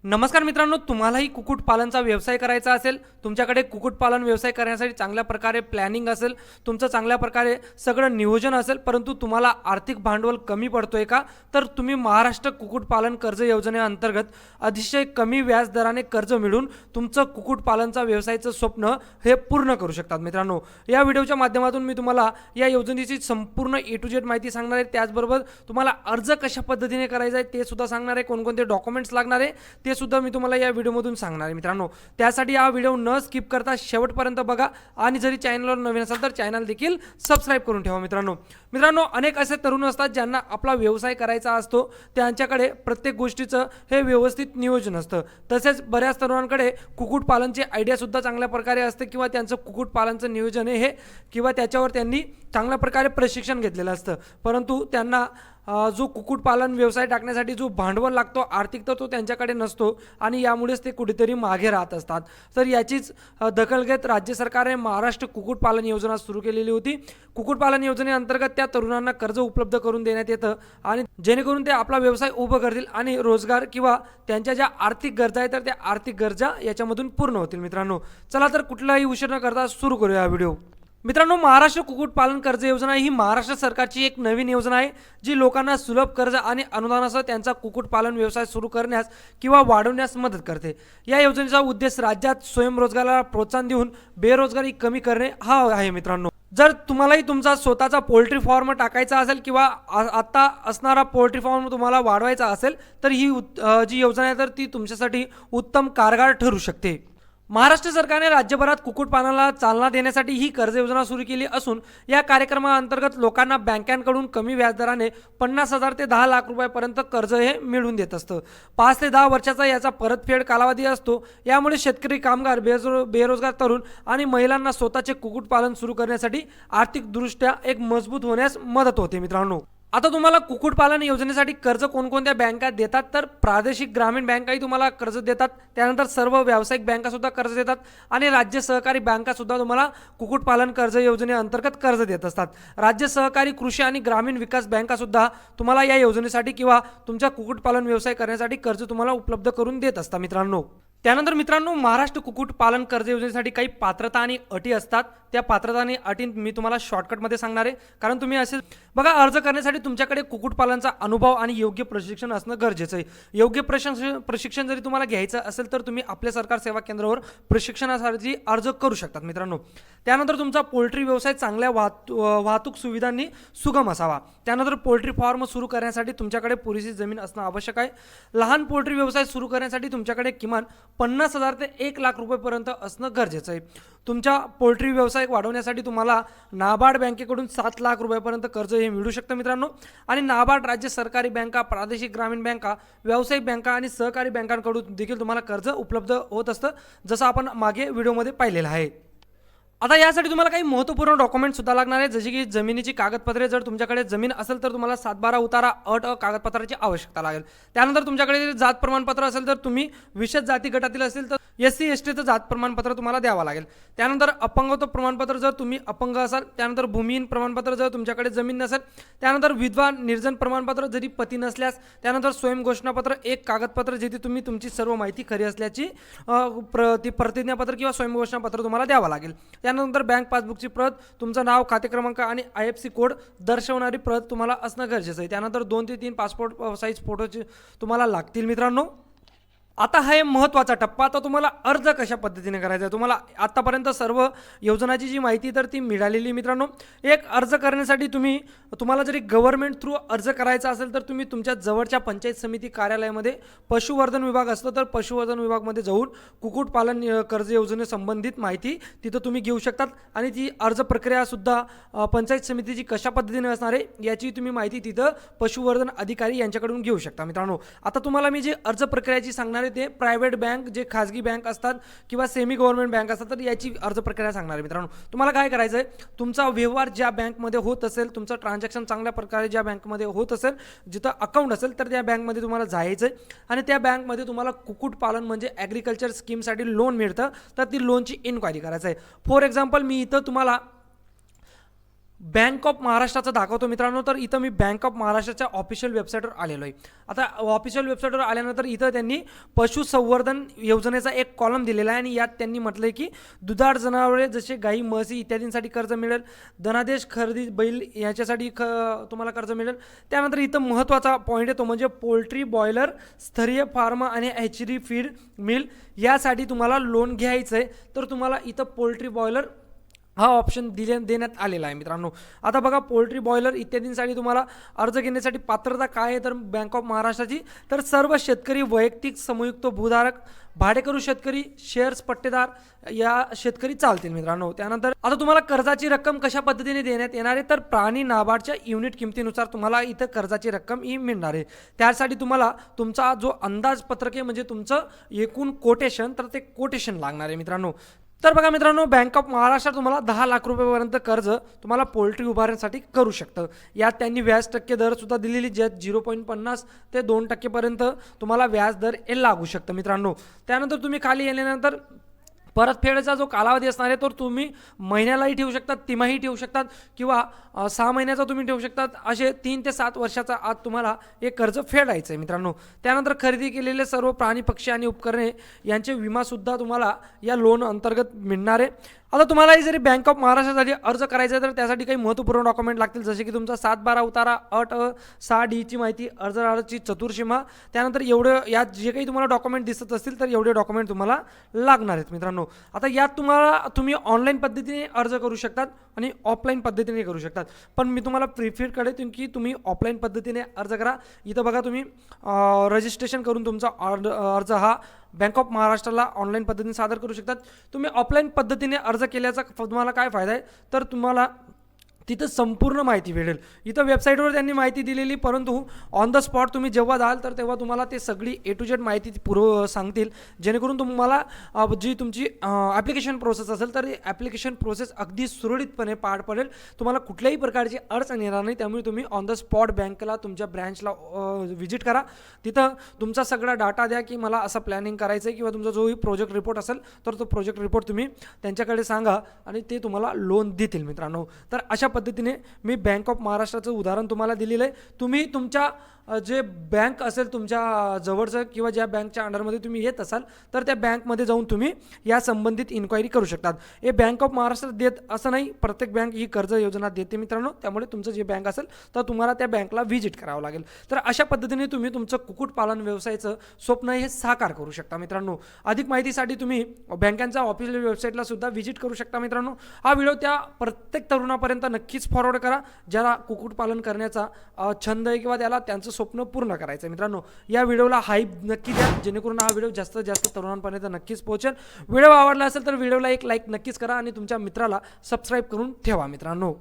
नमस्कार मित्रांनो, तुम्हालाही कुक्कुटपालनचा व्यवसाय करायचा असेल, तुमच्याकडे कुक्कुटपालन व्यवसाय करण्यासाठी चांगल्या प्रकारे प्लॅनिंग असेल, तुमचं चांगल्या प्रकारे सगळं नियोजन असेल, परंतु तुम्हाला आर्थिक भांडवल कमी पडतोय का, तर तुम्ही महाराष्ट्र कुक्कुटपालन कर्ज योजनेअंतर्गत अतिशय कमी व्याज दराने कर्ज मिळून तुमचं कुक्कुटपालनचा व्यवसायाचं स्वप्न हे पूर्ण करू शकतात. मित्रांनो, या व्हिडिओच्या माध्यमातून मी तुम्हाला या योजनेची संपूर्ण ए टू झेड माहिती सांगणार आहे. त्याचबरोबर तुम्हाला अर्ज कशा पद्धतीने करायचा आहे ते सुद्धा सांगणार आहे, कोणकोणते डॉक्युमेंट्स लागणार आहे ते सुद्धा मी तुम्हाला या व्हिडिओमधून सांगणार आहे. मित्रांनो, त्यासाठी हा व्हिडिओ न स्किप करता शेवटपर्यंत बघा आणि जरी चॅनलवर नवीन असाल तर चॅनल देखील सबस्क्राईब करून ठेवा. मित्रांनो, अनेक असे तरुण असतात ज्यांना आपला व्यवसाय करायचा असतो, त्यांच्याकडे प्रत्येक गोष्टीचं हे व्यवस्थित नियोजन असतं. तसेच बऱ्याच तरुणांकडे कुक्कुटपालनची आयडिया सुद्धा चांगल्या प्रकारे असते किंवा त्यांचं कुक्कुटपालनचं नियोजन हे किंवा त्याच्यावर त्यांनी चांगल्या प्रकारे प्रशिक्षण घेतलेलं असतं, परंतु त्यांना जो कुक्कुटपालन व्यवसाय टाकण्यासाठी जो भांडवल लागतो आर्थिक, तर तो त्यांच्याकडे नसतो आणि यामुळेच ते कुठेतरी मागे राहत असतात. तर याचीच दखल घेत राज्य सरकारने महाराष्ट्र कुक्कुटपालन योजना सुरू केलेली होती. कुक्कुटपालन योजनेअंतर्गत त्या तरुणांना कर्ज उपलब्ध करून देण्यात येतं आणि जेणेकरून ते आपला व्यवसाय उभं करतील आणि रोजगार किंवा त्यांच्या ज्या आर्थिक गरजा आहेत तर त्या आर्थिक गरजा याच्यामधून पूर्ण होतील. मित्रांनो, चला तर कुठलाही उशीर न करता सुरू करूया हा व्हिडिओ. मित्रांनो, महाराष्ट्र कुक्कुटपालन कर्ज योजना ही महाराष्ट्र सरकारची एक नवीन योजना आहे, जी लोकांना सुलभ कर्ज आणि अनुदानासह त्यांचा कुक्कुटपालन व्यवसाय सुरू करण्यास किंवा वाढवण्यास मदत करते. या योजनेचा उद्देश राज्यात स्वयंरोजगाराला प्रोत्साहन देऊन बेरोजगारी कमी करणे हा आहे. मित्रांनो, जर तुम्हालाही तुमचा स्वतःचा पोल्ट्री फार्म टाकायचा असेल किंवा आता असणारा पोल्ट्री फार्म तुम्हाला वाढवायचा असेल तर ही जी योजना आहे तर ती तुमच्यासाठी उत्तम कारगर ठरू शकते. महाराष्ट्र सरकारने राज्यभरात कुक्कुटपालनाला चालना देण्यासाठी ही कर्ज योजना सुरू केली असून या कार्यक्रमाअंतर्गत लोकांना बँकांकडून कमी व्याजदराने 50,000 ते 10 लाख रुपयापर्यंत कर्ज हे मिळवून देत असतं. 5 ते 10 वर्षाचा याचा परतफेड कालावधी असतो. यामुळे शेतकरी, कामगार, बेरोजगार तरुण आणि महिलांना स्वतःचे कुक्कुटपालन सुरू करण्यासाठी आर्थिकदृष्ट्या एक मजबूत होण्यास मदत होते. मित्रांनो, आता तुम्हाला कुक्कुटपालन योजनेसाठी कर्ज कोणकोणत्या बँका देतात, तर प्रादेशिक ग्रामीण बँकाही तुम्हाला कर्ज देतात, त्यानंतर सर्व व्यावसायिक बँका सुद्धा कर्ज देतात आणि राज्य सहकारी बँका सुद्धा तुम्हाला कुक्कुटपालन कर्ज योजनेअंतर्गत कर्ज देत असतात. राज्य सहकारी, कृषी आणि ग्रामीण विकास बँका सुद्धा तुम्हाला या योजनेसाठी किंवा तुमच्या कुक्कुटपालन व्यवसाय करण्यासाठी कर्ज तुम्हाला उपलब्ध करून देत असतात. त्यानंतर मित्रांनो, महाराष्ट्र कुक्कुटपालन कर्ज योजनेसाठी काही पात्रता आणि अटी असतात. त्या पात्रता आणि अटी मी तुम्हाला शॉर्टकटमध्ये सांगणार आहे, कारण तुम्ही असे बघा, अर्ज करण्यासाठी तुमच्याकडे कुक्कुटपालनाचा अनुभव आणि योग्य प्रशिक्षण असणं गरजेचं आहे. योग्य प्रशिक्षण जरी तुम्हाला घ्यायचं असेल तर तुम्ही आपल्या सरकार सेवा केंद्रावर प्रशिक्षणासाठी अर्ज करू शकतात. मित्रांनो, त्यानंतर तुमचा पोल्ट्री व्यवसाय चांगल्या वाहतूक सुविधांनी सुगम असावा. त्यानंतर पोल्ट्री फार्म सुरू करण्यासाठी तुमच्याकडे पुरेशी जमीन असणं आवश्यक आहे. लहान पोल्ट्री व्यवसाय सुरू करण्यासाठी तुमच्याकडे किमान 50,000 ते 1 लाख रुपयेपर्यंत असणं गरजेचं आहे. तुमच्या पोल्ट्री व्यवसाय वाढवण्यासाठी तुम्हाला नाबार्ड बँकेकडून 7 लाख रुपयापर्यंत कर्ज हे मिळू शकतं. मित्रांनो, आणि नाबार्ड, राज्य सरकारी बँका, प्रादेशिक ग्रामीण बँका, व्यावसायिक बँका आणि सहकारी बँकांकडून देखील तुम्हाला कर्ज उपलब्ध होत असतं, जसं आपण मागे व्हिडिओमध्ये पाहिलेलं आहे. आता यासाठी तुम्हाला काही महत्त्वपूर्ण डॉक्युमेंट सुद्धा लागणार आहे, जसे की जमिनीची कागदपत्रे. जर तुमच्याकडे जमीन असेल तर तुम्हाला 7/12 उतारा अट कागदपत्राची आवश्यकता लागेल. त्यानंतर तुमच्याकडे जात प्रमाणपत्र असेल तर तुम्ही विशेष जाती गटातील असेल तर SC STचं जात प्रमाणपत्र तुम्हाला द्यावं लागेल. त्यानंतर अपंगत्व प्रमाणपत्र जर तुम्ही अपंग असाल. त्यानंतर भूमिहीन प्रमाणपत्र जर तुमच्याकडे जमीन नसेल. त्यानंतर विधवा निर्जन प्रमाणपत्र जरी पती नसल्यास. त्यानंतर स्वयंघोषणापत्र, एक कागदपत्र जिथे तुम्ही तुमची सर्व माहिती खरी असल्याची प्रतिज्ञापत्र किंवा स्वयंघोषणापत्र तुम्हाला द्यावं लागेल. त्यानंतर बँक पासबुकची प्रत, तुमचं नाव, खाते क्रमांक आणि IFSC कोड दर्शवणारी प्रत तुम्हाला असणं गरजेचं आहे. त्यानंतर 2 ते 3 पासपोर्ट साईज फोटोचे तुम्हाला लागतील. मित्रांनो, आता हा महत्त्वाचा टप्पा. आता तुम्हाला अर्ज कशा पद्धतीने करायचा आहे. तुम्हाला आतापर्यंत सर्व योजनाची जी माहिती तर ती मिळालेली. मित्रांनो, एक अर्ज करण्यासाठी तुम्हाला जरी गव्हर्नमेंट थ्रू अर्ज करायचा असेल तर तुम्ही तुमच्या जवळच्या पंचायत समिती कार्यालयामध्ये पशुवर्धन विभाग असतो, तर पशुवर्धन विभागमध्ये जाऊन कुक्कुटपालन कर्ज योजनेसंबंधित माहिती तिथं तुम्ही घेऊ शकतात आणि ती अर्ज प्रक्रिया सुद्धा पंचायत समितीची कशा पद्धतीने असणार आहे याची तुम्ही माहिती तिथं पशुवर्धन अधिकारी यांच्याकडून घेऊ शकता. मित्रांनो, आता तुम्हाला मी जे अर्ज प्रक्रियाची सांगणार ते प्रायव्हेट बँक, जे खाजगी बँक असतात किंवा सेमी गव्हर्नमेंट बँक असतात, तर याची अर्ज प्रक्रिया सांगणार आहे. मित्रांनो, तुम्हाला काय करायचं आहे, तुमचा व्यवहार ज्या बँकमध्ये होत असेल, तुमचं ट्रान्झॅक्शन चांगल्या प्रकारे ज्या बँकमध्ये होत असेल, जिथं अकाउंट असेल तर त्या बँकमध्ये तुम्हाला जायचं आहे आणि त्या बँकमध्ये तुम्हाला कुक्कुटपालन म्हणजे ॲग्रिकल्चर स्कीमसाठी लोन मिळतं, तर ती लोनची इन्क्वायरी करायचं आहे. फॉर एक्झाम्पल, मी इथं तुम्हाला बँक ऑफ महाराष्ट्राचं दाखवतो मित्रांनो. तर इथं मी बँक ऑफ महाराष्ट्राच्या ऑफिशियल वेबसाईटवर आलेलो आहे. आता ऑफिशियल वेबसाईटवर आल्यानंतर इथं त्यांनी पशुसंवर्धन योजनेचा एक कॉलम दिलेला आहे आणि यात त्यांनी म्हटलं आहे की दुधाळ जनावरे जसे गाई म्हशी इत्यादींसाठी कर्ज मिळेल, धनादेश खरेदी बैल याच्यासाठी तुम्हाला कर्ज मिळेल. त्यानंतर इथं महत्त्वाचा पॉईंट आहे तो म्हणजे पोल्ट्री बॉयलर, स्तरीय फार्म आणि हॅचरी फीड मिल यासाठी तुम्हाला लोन घ्यायचं आहे. तर तुम्हाला इथं पोल्ट्री बॉयलर हा ऑप्शन देण्यात आलेला आहे मित्रांनो. आता बघा पोल्ट्री बॉयलर इत्यादींसाठी तुम्हाला अर्ज घेण्यासाठी पात्रता काय आहे तर बँक ऑफ महाराष्ट्राची तर सर्व शेतकरी, वैयक्तिक संयुक्त भूधारक, भाडेकरू शेतकरी, शेअर्स पट्टेदार या शेतकरी चालतील मित्रांनो. त्यानंतर आता तुम्हाला कर्जाची रक्कम कशा पद्धतीने देण्यात येणार आहे तर प्राणी नाबार्डच्या युनिट किमतीनुसार तुम्हाला इथं कर्जाची रक्कम ही मिळणार आहे. त्यासाठी तुम्हाला तुमचा जो अंदाजपत्रक आहे म्हणजे तुमचं एकूण कोटेशन तर ते कोटेशन लागणार आहे मित्रांनो. तर बघा मित्रांनो बँक ऑफ महाराष्ट्र तुम्हाला 10 लाख रुपयेपर्यंत कर्ज तुम्हाला पोल्ट्री उभारण्यासाठी करू शकतं. यात त्यांनी व्याज टक्के दरसुद्धा दिलेली ज्यात 0.50 ते 2% तुम्हाला व्याज दर हे लागू शकतं मित्रांनो. त्यानंतर तुम्ही खाली येण्यानंतर परतफेडचा जो कालावधी असणार आहे तर तुम्ही महिन्यालाही ठेवू शकतात, तिमाही ठेवू शकतात किंवा 6 महिन्याचा तुम्ही ठेवू शकतात. असे 3 ते 7 वर्षाचा आत तुम्हाला हे कर्ज फेडायचं आहे मित्रांनो. त्यानंतर खरेदी केलेले सर्व प्राणी, पक्षी आणि उपकरणे यांचे विमासुद्धा तुम्हाला या लोन अंतर्गत मिळणार आहे. आता तुम्हालाही जरी बँक ऑफ महाराष्ट्रासाठी अर्ज करायचा आहे तर त्यासाठी काही महत्त्वपूर्ण डॉक्युमेंट लागतील जसे की तुमचा 7/12 उतारा, अट 6D माहिती, अर्जदाराची चतुर्सीमा. त्यानंतर एवढं यात जे काही तुम्हाला डॉक्युमेंट दिसत असतील तर एवढे डॉक्युमेंट तुम्हाला लागणार आहेत मित्रांनो. आता यात तुम्ही ऑनलाईन पद्धतीने अर्ज करू शकतात आणि ऑफलाईन पद्धतीने करू शकतात. पण मी तुम्हाला प्रिफर करेन की तुम्ही ऑफलाईन पद्धतीने अर्ज करा. इथं बघा तुम्ही रजिस्ट्रेशन करून तुमचा अर्ज हा बँक ऑफ महाराष्ट्राला ऑनलाईन पद्धतीने सादर करू शकतात. तुम्ही ऑफलाईन पद्धतीने अर्ज केल्याचा तुम्हाला काय फायदा आहे तर तुम्हाला तिथं संपूर्ण माहिती मिळेल. इथं वेबसाईटवर त्यांनी माहिती दिलेली परंतु ऑन द स्पॉट तुम्ही जेव्हा जाल तर तेव्हा तुम्हाला ते सगळी A to Z माहिती सांगतील जेणेकरून तुम्हाला जी तुमची ॲप्लिकेशन प्रोसेस असेल तर ॲप्लिकेशन प्रोसेस अगदी सुरळीतपणे पार पडेल. तुम्हाला कुठल्याही प्रकारची अडचण येणार नाही. त्यामुळे तुम्ही ऑन द स्पॉट बँकेला तुमच्या ब्रँचला व्हिजिट करा. तिथं तुमचा सगळा डाटा द्या की मला असं प्लॅनिंग करायचं आहे किंवा तुमचा जोही प्रोजेक्ट रिपोर्ट असेल तर तो प्रोजेक्ट रिपोर्ट तुम्ही त्यांच्याकडे सांगा आणि ते तुम्हाला लोन देतील मित्रांनो. तर अशा पद्धतीने मी बँक ऑफ महाराष्ट्राचं उदाहरण तुम्हाला दिलेलं आहे. तुम्ही तुमच्या जे बँक असेल तुमच्या जवळचं किंवा ज्या बँकच्या अंडरमध्ये तुम्ही येत असाल तर त्या बँकमध्ये जाऊन तुम्ही या संबंधित इन्क्वायरी करू शकतात. हे बँक ऑफ महाराष्ट्र देत असं नाही, प्रत्येक बँक ही कर्ज योजना देते मित्रांनो. त्यामुळे तुमचं जे बँक असेल तर तुम्हाला त्या बँकला व्हिजिट करावं लागेल. तर अशा पद्धतीने तुम्ही तुमचं कुक्कुटपालन व्यवसायाचं स्वप्न हे साकार करू शकता मित्रांनो. अधिक माहितीसाठी तुम्ही बँकांच्या ऑफिशियल वेबसाईटला सुद्धा व्हिजिट करू शकता मित्रांनो. हा व्हिडिओ त्या प्रत्येक तरुणापर्यंत नक्कीच फॉरवर्ड करा ज्याला कुक्कुटपालन करण्याचा छंद आहे किंवा त्याला त्यांचं स्वप्न पूर्ण करायचं मित्रांनो. या व्हिडिओला हाईप नक्की द्या जेणेकरून हा व्हिडिओ जास्तीत जास्त तरुणांपर्यंत नक्कीच पोहोचेल. व्हिडिओ आवडला असेल तर व्हिडिओला एक लाईक नक्कीच करा आणि तुमच्या मित्राला सबस्क्राईब करून ठेवा मित्रांनो.